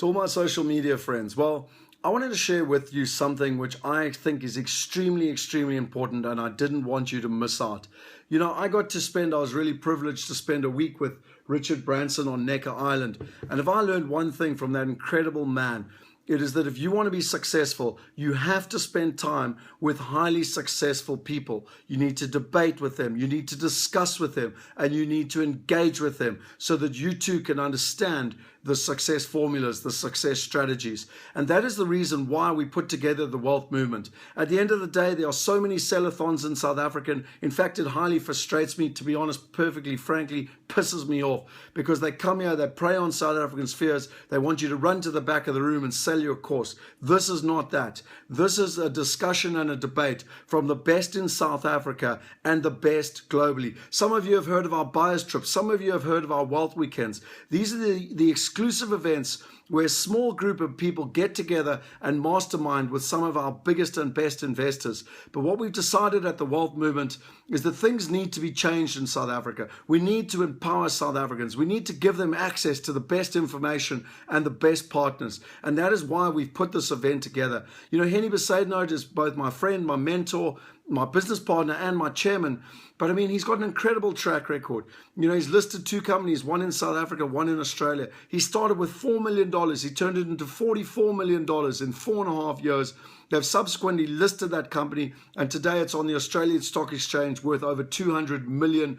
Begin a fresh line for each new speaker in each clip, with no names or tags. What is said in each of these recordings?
To all my social media friends, well, I wanted to share with you something which I think is extremely, extremely important, and I didn't want you to miss out. You know, I was really privileged to spend a week with Richard Branson on Necker Island. And if I learned one thing from that incredible man, it is that if you want to be successful, you have to spend time with highly successful people. You need to debate with them, you need to discuss with them, and you need to engage with them so that you too can understand the success formulas, the success strategies. And that is the reason why we put together the wealth movement. At the end of the day, there are so many sellathons in South Africa. In fact, it highly frustrates me, to be honest, perfectly frankly, pisses me off, because they come here, they prey on South Africans' fears, they want you to run to the back of the room and sell your course. This is not that. This is a discussion and a debate from the best in South Africa and the best globally. Some of you have heard of our buyers trips. Some of you have heard of our wealth weekends. These are the exclusive events where a small group of people get together and mastermind with some of our biggest and best investors. But what we've decided at the Wealth Movement is that things need to be changed in South Africa. We need to empower South Africans. We need to give them access to the best information and the best partners. And that is why we've put this event together. You know, Henny Besaidnout is both my friend, my mentor, my business partner, and my chairman. But I mean, he's got an incredible track record. You know, he's listed two companies, one in South Africa, one in Australia. He started with $4 million. He turned it into $44 million in 4.5 years. They've subsequently listed that company, and today it's on the Australian Stock Exchange worth over $200 million.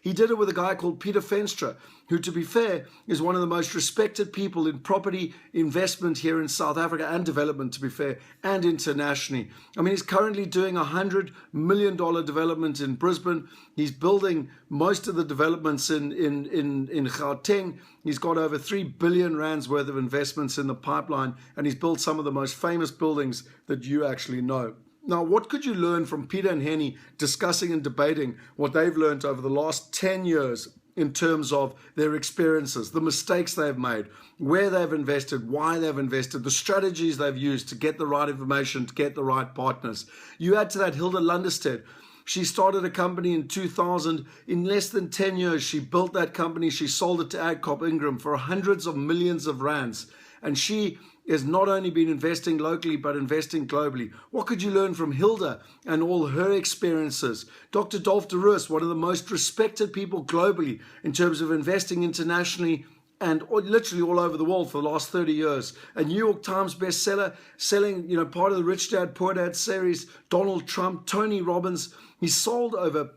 He did it with a guy called Peter Venstre, who, to be fair, is one of the most respected people in property investment here in South Africa and development, to be fair, and internationally. I mean, he's currently doing a $100 million development in Brisbane. He's building most of the developments in Gauteng. He's got over 3 billion rands worth of investments in the pipeline, and he's built some of the most famous buildings that you actually know. Now, what could you learn from Peter and Henny discussing and debating what they've learned over the last 10 years in terms of their experiences, the mistakes they've made, where they've invested, why they've invested, the strategies they've used to get the right information, to get the right partners? You add to that Hilda Lunderstedt. She started a company in 2000. In less than 10 years, she built that company. She sold it to Adcock Ingram for hundreds of millions of rands. And she has not only been investing locally, but investing globally. What could you learn from Hilda and all her experiences? Dr. Dolf de Roos, one of the most respected people globally in terms of investing internationally and literally all over the world for the last 30 years. A New York Times bestseller, selling, you know, part of the Rich Dad, Poor Dad series, Donald Trump, Tony Robbins. He sold over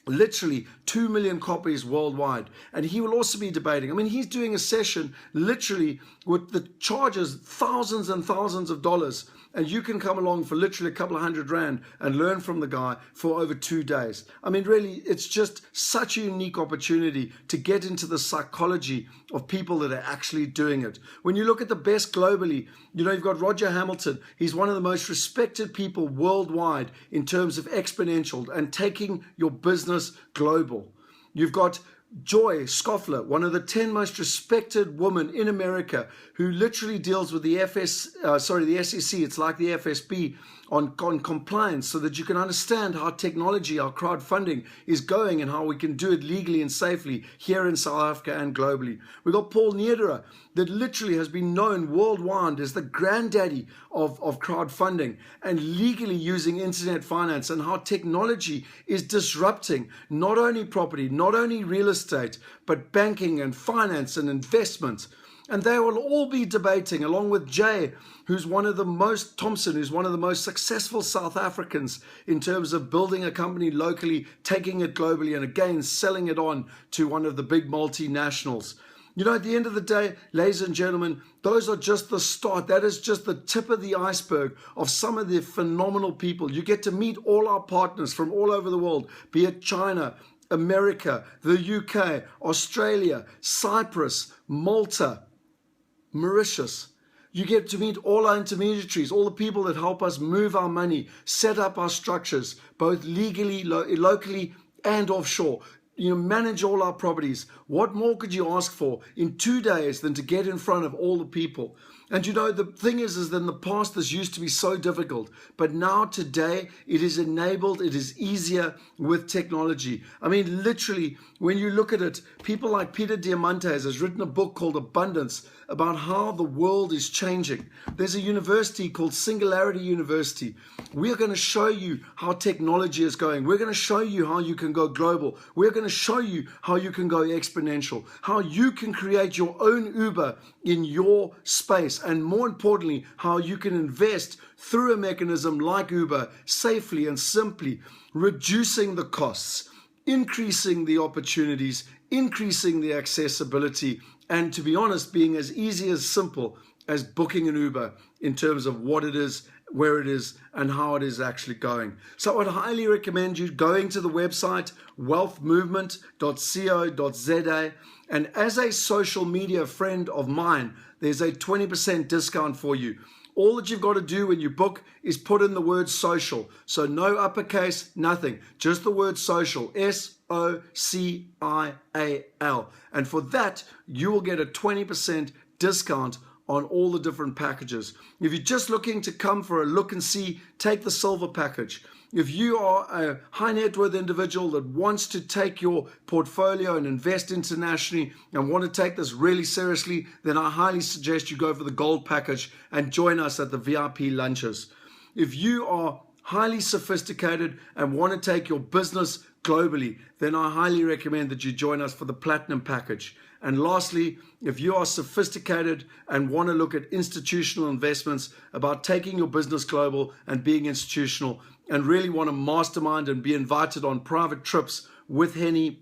literally 2 million copies worldwide. And he will also be debating. I mean, he's doing a session literally with the charges thousands and thousands of dollars. And you can come along for literally a couple of $100 and learn from the guy for over 2 days. I mean, really, it's just such a unique opportunity to get into the psychology of people that are actually doing it. When you look at the best globally, you know, you've got Roger Hamilton. He's one of the most respected people worldwide in terms of exponential and taking your business global. You've got Joy Scoffler, one of the 10 most respected women in America, who literally deals with the SEC. It's like the FSB on compliance, so that you can understand how technology, our crowdfunding is going and how we can do it legally and safely here in South Africa and globally. We've got Paul Niederer, that literally has been known worldwide as the granddaddy of crowdfunding and legally using internet finance, and how technology is disrupting not only property, not only real estate, but banking and finance and investment. And they will all be debating, along with Jay, who's one of the most successful South Africans in terms of building a company locally, taking it globally, and again, selling it on to one of the big multinationals. You know, at the end of the day, ladies and gentlemen, those are just the start. That is just the tip of the iceberg of some of the phenomenal people. You get to meet all our partners from all over the world, be it China, America, the UK, Australia, Cyprus, Malta, Mauritius. You get to meet all our intermediaries, all the people that help us move our money, set up our structures, both legally, locally, and offshore. manage all our properties. What more could you ask for in 2 days than to get in front of all the people? And the thing is that in the past this used to be so difficult, but now today it is enabled, it is easier with technology. I mean, literally, when you look at it, people like Peter Diamandis has written a book called Abundance about how the world is changing. There's a university called Singularity University. We're going to show you how technology is going. We're going to show you how you can go global. We're going to show you how you can go exponential, how you can create your own Uber in your space, and more importantly, how you can invest through a mechanism like Uber safely and simply, reducing the costs, increasing the opportunities, increasing the accessibility, and to be honest, being as easy as simple as booking an Uber in terms of what it is, where it is, and how it is actually going. So I would highly recommend you going to the website wealthmovement.co.za, and as a social media friend of mine, there's a 20% discount for you. All that you've got to do when you book is put in the word social. So no uppercase, nothing. Just the word social, SOCIAL. And for that, you will get a 20% discount on all the different packages. If you're just looking to come for a look and see, take the silver package. If you are a high net worth individual that wants to take your portfolio and invest internationally and want to take this really seriously, then I highly suggest you go for the gold package and join us at the VIP lunches. If you are highly sophisticated and want to take your business globally, then I highly recommend that you join us for the platinum package. And lastly, if you are sophisticated and want to look at institutional investments, about taking your business global and being institutional, and really want to mastermind and be invited on private trips with Henny,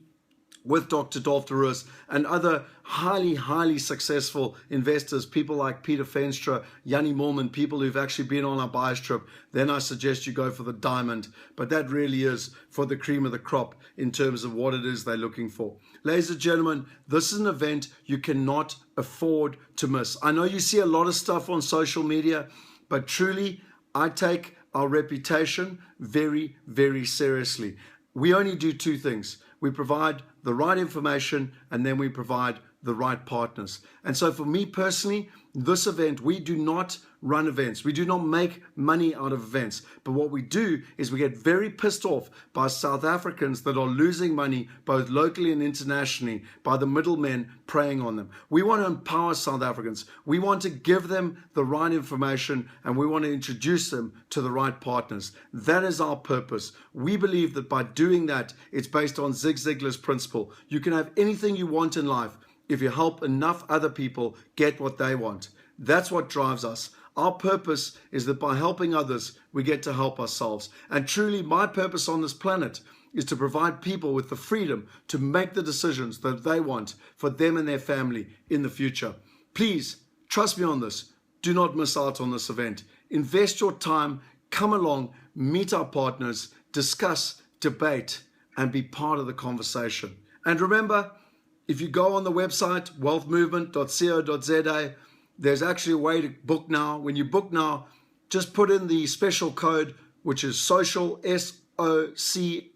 with Dr. Dolph DeRoos, and other highly successful investors, people like Peter Fenstra, Yanni Moorman, people who've actually been on our buyer's trip, then I suggest you go for the diamond. But that really is for the cream of the crop in terms of what it is they're looking for. Ladies and gentlemen, this is an event you cannot afford to miss. I know you see a lot of stuff on social media, but truly, I take our reputation very seriously. We only do two things. We provide the right information, and then we provide the right partners. And so for me personally, this event, we do not run events. We do not make money out of events. But what we do is we get very pissed off by South Africans that are losing money both locally and internationally by the middlemen preying on them. We want to empower South Africans. We want to give them the right information, and we want to introduce them to the right partners. That is our purpose. We believe that by doing that, it's based on Zig Ziglar's principle. You can have anything you want in life if you help enough other people get what they want. That's what drives us. Our purpose is that by helping others, we get to help ourselves. And truly, my purpose on this planet is to provide people with the freedom to make the decisions that they want for them and their family in the future. Please, trust me on this. Do not miss out on this event. Invest your time, come along, meet our partners, discuss, debate, and be part of the conversation. And remember, if you go on the website, wealthmovement.co.za, there's actually a way to book now. When you book now, just put in the special code, which is social, SOCIAL,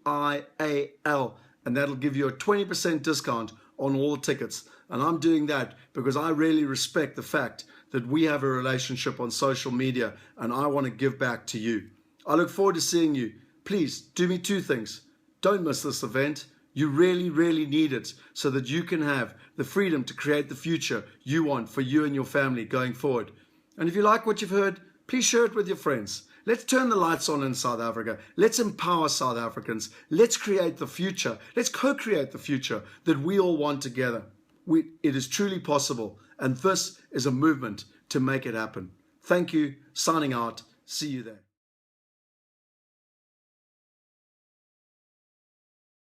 and that'll give you a 20% discount on all the tickets. And I'm doing that because I really respect the fact that we have a relationship on social media, and I want to give back to you. I look forward to seeing you. Please do me two things. Don't miss this event. You really need it so that you can have the freedom to create the future you want for you and your family going forward. And if you like what you've heard, please share it with your friends. Let's turn the lights on in South Africa. Let's empower South Africans. Let's create the future. Let's co-create the future that we all want together. It is truly possible, and this is a movement to make it happen. Thank you. Signing out. See you there.